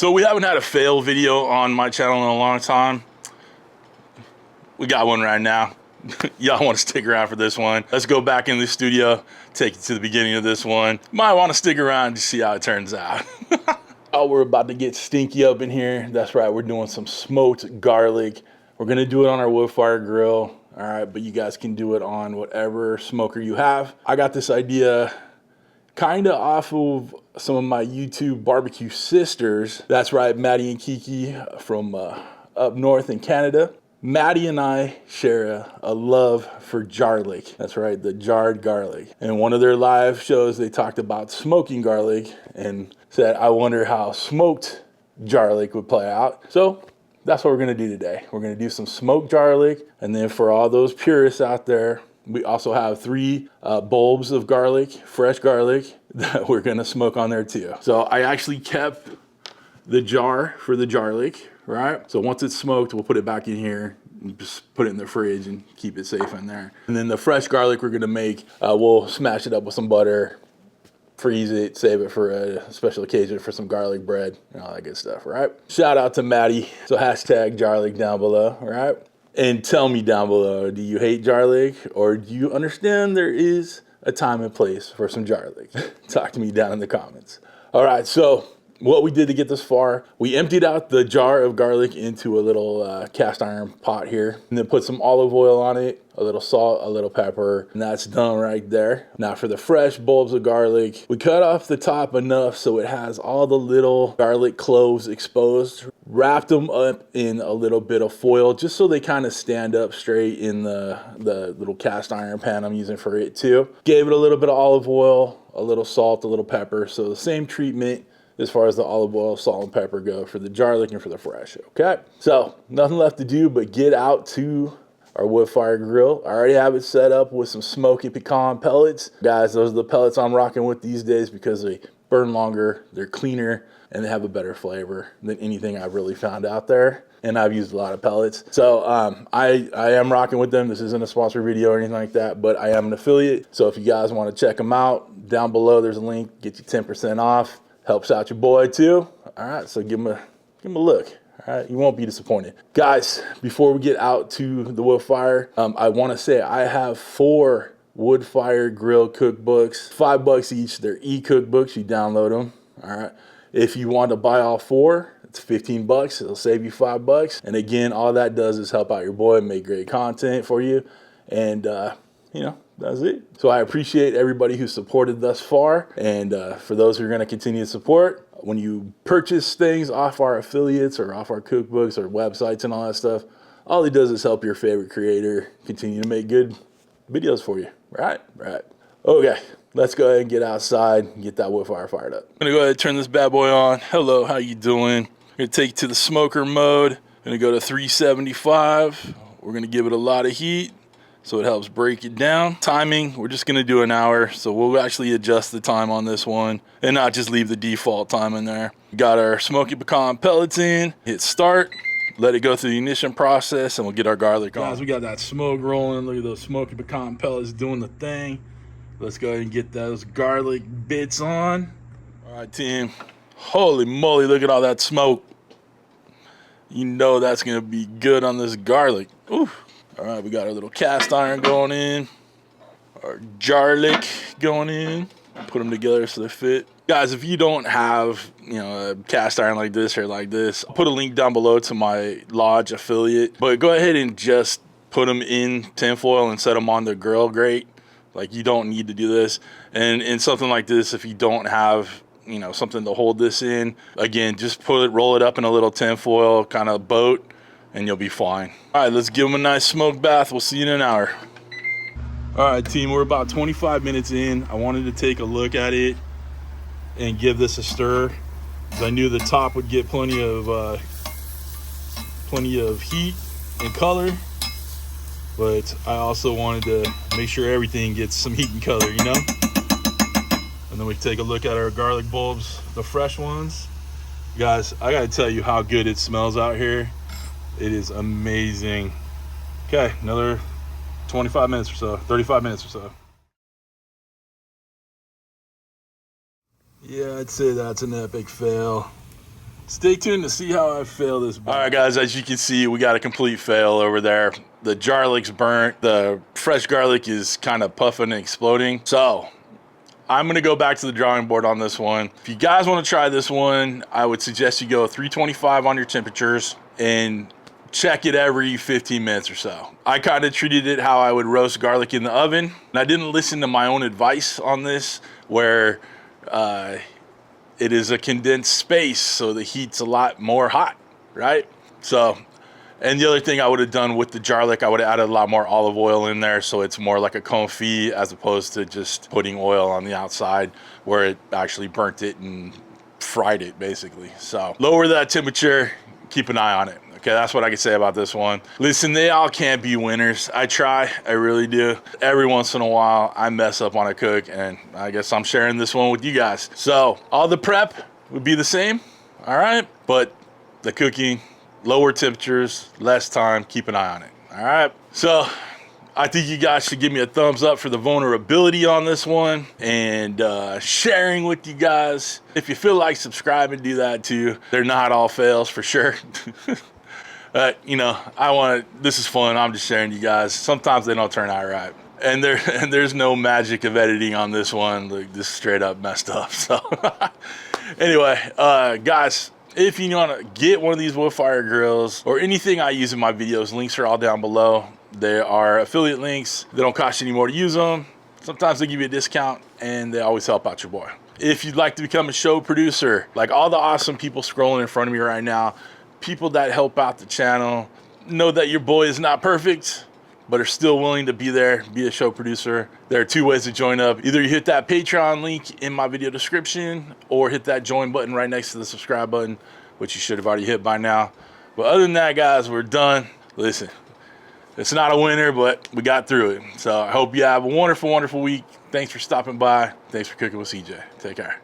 So we haven't had a fail video on my channel in a long time. We got one right now. Y'all want to stick around for this one. Let's go back in the studio, take you to the beginning of this one. Might want to stick around to see how it turns out. Oh, we're about to get stinky up in here. That's right, we're doing some smoked garlic. We're gonna do it on our Woodfire grill. All right, but you guys can do it on whatever smoker you have. I got this idea kind of off of some of my YouTube barbecue sisters. That's right, Maddie and Kiki from up north in Canada. Maddie and I share a love for jarlic. That's right, the jarred garlic. In one of their live shows, they talked about smoking garlic and said, I wonder how smoked jarlic would play out. So that's what we're gonna do today. We're gonna do some smoked jarlic, and then for all those purists out there, we also have 3 bulbs of garlic, fresh garlic, that we're gonna smoke on there too. So I actually kept the jar for the jarlic, right? So once it's smoked, we'll put it back in here, and just put it in the fridge and keep it safe in there. And then the fresh garlic we're gonna make, we'll smash it up with some butter, freeze it, save it for a special occasion for some garlic bread and all that good stuff, right? Shout out to Maddie. So hashtag jarlic down below, right? And tell me down below, do you hate jarlic, or do you understand there is a time and place for some jarlic? Talk to me down in the comments. All right, so what we did to get this far, we emptied out the jar of garlic into a little cast iron pot here, and then put some olive oil on it, a little salt, a little pepper, and that's done right there. Now for the fresh bulbs of garlic, we cut off the top enough so it has all the little garlic cloves exposed, wrapped them up in a little bit of foil just so they kind of stand up straight in the little cast iron pan I'm using for it too. Gave it a little bit of olive oil, a little salt, a little pepper, so the same treatment as far as the olive oil, salt, and pepper go for the jarlic and for the fresh, okay? So, nothing left to do but get out to our Woodfire grill. I already have it set up with some Smokin pecan pellets. Guys, those are the pellets I'm rocking with these days because they burn longer, they're cleaner, and they have a better flavor than anything I've really found out there. And I've used a lot of pellets. So I am rocking with them. This isn't a sponsored video or anything like that, but I am an affiliate. So if you guys want to check them out, down below there's a link, get you 10% off. Helps out your boy too. All right, so give him a look. All right, you won't be disappointed. Guys, before we get out to the Woodfire, I want to say I have 4 Woodfire Grill cookbooks, $5 each. They're e-cookbooks. You download them. All right. If you want to buy all 4, it's $15. It'll save you $5. And again, all that does is help out your boy, make great content for you, and you know, that's it. So I appreciate everybody who supported thus far. And for those who are going to continue to support, when you purchase things off our affiliates or off our cookbooks or websites and all that stuff, all it does is help your favorite creator continue to make good videos for you. Right? Right. Okay, let's go ahead and get outside and get that Woodfire fired up. I'm going to go ahead and turn this bad boy on. Hello, how you doing? I'm going to take you to the smoker mode. I'm going to go to 375. We're going to give it a lot of heat, so it helps break it down. Timing, we're just gonna do an hour, so we'll actually adjust the time on this one and not just leave the default time in there. Got our Smokin pecan pellets in, hit start, let it go through the ignition process, and we'll get our garlic on. Guys, we got that smoke rolling. Look at those Smokin pecan pellets doing the thing. Let's go ahead and get those garlic bits on. All right, team. Holy moly, look at all that smoke. You know that's gonna be good on this garlic. Ooh. All right, we got our little cast iron going in, our jarlic going in, put them together so they fit. Guys, if you don't have, you know, a cast iron like this or like this, I'll put a link down below to my Lodge affiliate, but go ahead and just put them in tinfoil and set them on the grill grate. Like, you don't need to do this. And in something like this, if you don't have, you know, something to hold this in, again, just roll it up in a little tinfoil kind of boat, and you'll be fine. All right, let's give them a nice smoke bath. We'll see you in an hour. All right, team, we're about 25 minutes in. I wanted to take a look at it and give this a stir, because I knew the top would get plenty of heat and color, but I also wanted to make sure everything gets some heat and color, you know? And then we take a look at our garlic bulbs, the fresh ones. Guys, I gotta tell you how good it smells out here. It is amazing. Okay, another 25 minutes or so, 35 minutes or so. Yeah, I'd say that's an epic fail. Stay tuned to see how I fail this. All right, guys, as you can see, we got a complete fail over there. The jarlic's burnt. The fresh garlic is kind of puffing and exploding. So I'm gonna go back to the drawing board on this one. If you guys wanna try this one, I would suggest you go 325 on your temperatures and check it every 15 minutes or so. I kind of treated it how I would roast garlic in the oven. And I didn't listen to my own advice on this, where it is a condensed space, so the heat's a lot more hot, right? So, and the other thing I would have done with the jarlic, I would have added a lot more olive oil in there, so it's more like a confit as opposed to just putting oil on the outside where it actually burnt it and fried it, basically. So lower that temperature, keep an eye on it. Okay, that's what I can say about this one. Listen, they all can't be winners. I try, I really do. Every once in a while, I mess up on a cook, and I guess I'm sharing this one with you guys. So all the prep would be the same, all right? But the cooking, lower temperatures, less time, keep an eye on it, all right? So I think you guys should give me a thumbs up for the vulnerability on this one and sharing with you guys. If you feel like subscribing, do that too. They're not all fails for sure. You know, this is fun. I'm just sharing you guys. Sometimes they don't turn out right. And there's no magic of editing on this one. Like, this straight up messed up. So anyway, guys, if you want to get one of these Woodfire grills or anything I use in my videos, links are all down below. They are affiliate links. They don't cost you any more to use them. Sometimes they give you a discount, and they always help out your boy. If you'd like to become a show producer, like all the awesome people scrolling in front of me right now, people that help out the channel, know that your boy is not perfect, but are still willing to be there, be a show producer. There are two ways to join up. Either you hit that Patreon link in my video description, or hit that join button right next to the subscribe button, which you should have already hit by now. But other than that, guys, we're done. Listen, it's not a winner, but we got through it. So I hope you have a wonderful, wonderful week. Thanks for stopping by. Thanks for cooking with CJ. Take care.